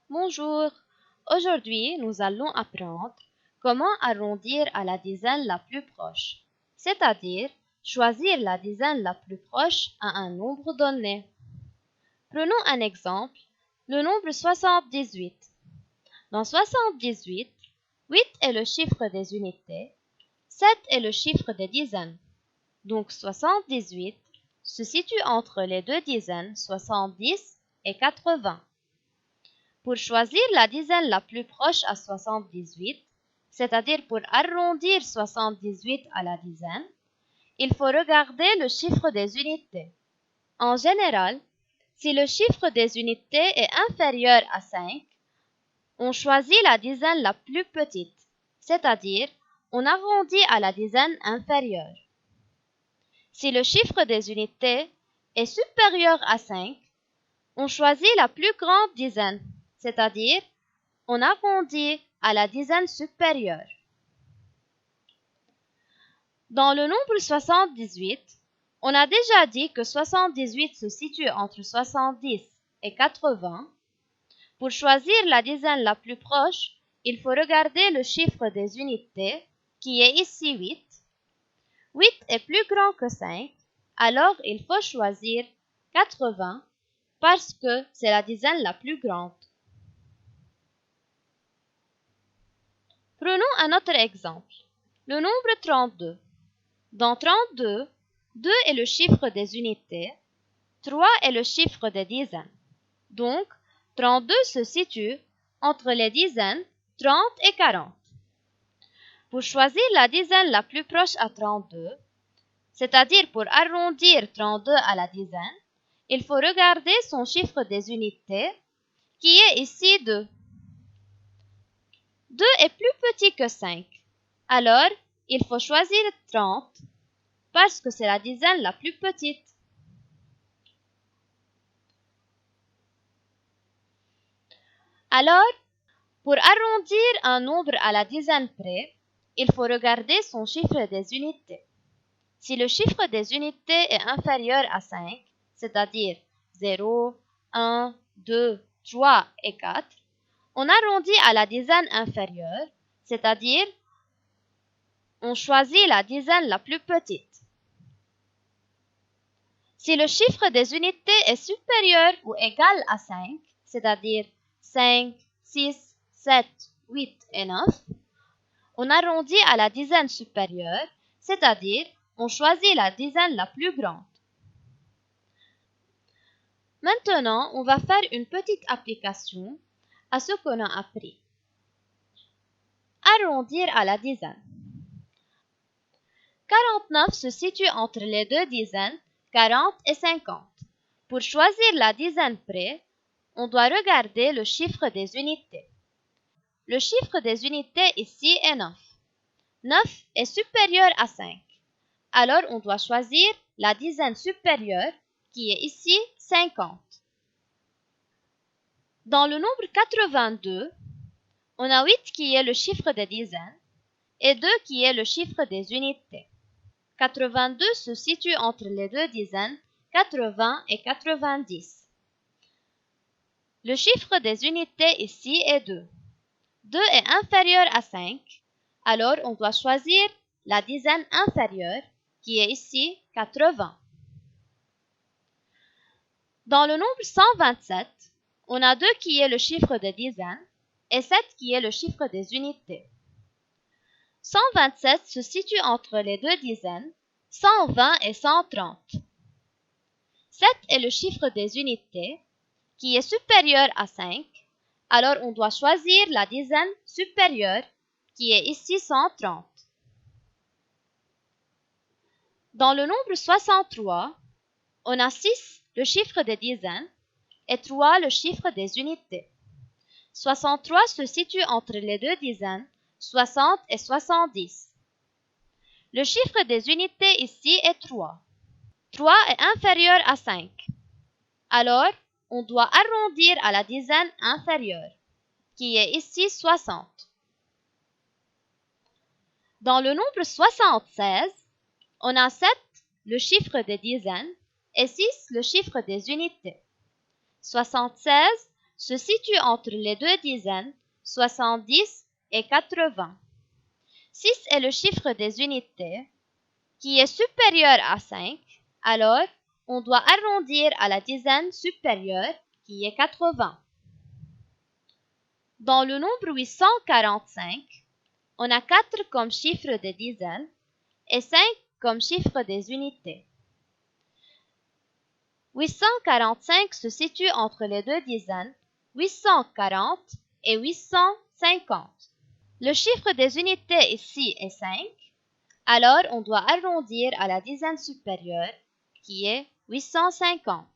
Bonjour, aujourd'hui nous allons apprendre comment arrondir à la dizaine la plus proche, c'est-à-dire choisir la dizaine la plus proche à un nombre donné. Prenons un exemple, le nombre 78. Dans 78, 8 est le chiffre des unités, 7 est le chiffre des dizaines. Donc 78 se situe entre les deux dizaines 70 et 80. Pour choisir la dizaine la plus proche à 78, c'est-à-dire pour arrondir 78 à la dizaine, il faut regarder le chiffre des unités. En général, si le chiffre des unités est inférieur à 5, on choisit la dizaine la plus petite, c'est-à-dire on arrondit à la dizaine inférieure. Si le chiffre des unités est supérieur à 5, on choisit la plus grande dizaine, c'est-à-dire on arrondit à la dizaine supérieure. Dans le nombre 78, on a déjà dit que 78 se situe entre 70 et 80. Pour choisir la dizaine la plus proche, il faut regarder le chiffre des unités, qui est ici 8. 8 est plus grand que 5, alors il faut choisir 80 parce que c'est la dizaine la plus grande. Prenons un autre exemple, le nombre 32. Dans 32, 2 est le chiffre des unités, 3 est le chiffre des dizaines. Donc, 32 se situe entre les dizaines 30 et 40. Pour choisir la dizaine la plus proche à 32, c'est-à-dire pour arrondir 32 à la dizaine, il faut regarder son chiffre des unités, qui est ici 2. 2 est plus petit que 5, alors il faut choisir 30 parce que c'est la dizaine la plus petite. Alors, pour arrondir un nombre à la dizaine près, il faut regarder son chiffre des unités. Si le chiffre des unités est inférieur à 5, c'est-à-dire 0, 1, 2, 3 et 4, on arrondit à la dizaine inférieure, c'est-à-dire on choisit la dizaine la plus petite. Si le chiffre des unités est supérieur ou égal à 5, c'est-à-dire 5, 6, 7, 8 et 9, on arrondit à la dizaine supérieure, c'est-à-dire on choisit la dizaine la plus grande. Maintenant, on va faire une petite application à ce qu'on a appris. Arrondir à la dizaine. 49 se situe entre les deux dizaines 40 et 50. Pour choisir la dizaine près, on doit regarder le chiffre des unités. Le chiffre des unités ici est 9. 9 est supérieur à 5. Alors on doit choisir la dizaine supérieure qui est ici 50. Dans le nombre 82, on a 8 qui est le chiffre des dizaines et 2 qui est le chiffre des unités. 82 se situe entre les deux dizaines 80 et 90. Le chiffre des unités ici est 2. 2 est inférieur à 5, alors on doit choisir la dizaine inférieure qui est ici 80. Dans le nombre 127, on a 2 qui est le chiffre des dizaines et 7 qui est le chiffre des unités. 127 se situe entre les deux dizaines 120 et 130. 7 est le chiffre des unités qui est supérieur à 5, alors on doit choisir la dizaine supérieure qui est ici 130. Dans le nombre 63, on a 6 le chiffre des dizaines et 3 le chiffre des unités. 63 se situe entre les deux dizaines 60 et 70. Le chiffre des unités ici est 3. 3 est inférieur à 5. Alors, on doit arrondir à la dizaine inférieure, qui est ici 60. Dans le nombre 76, on a 7 le chiffre des dizaines et 6 le chiffre des unités. 76 se situe entre les deux dizaines, 70 et 80. 6 est le chiffre des unités, qui est supérieur à 5, alors on doit arrondir à la dizaine supérieure, qui est 80. Dans le nombre 845, on a 4 comme chiffre des dizaines et 5 comme chiffre des unités. 845 se situe entre les deux dizaines, 840 et 850. Le chiffre des unités ici est 5, alors on doit arrondir à la dizaine supérieure, qui est 850.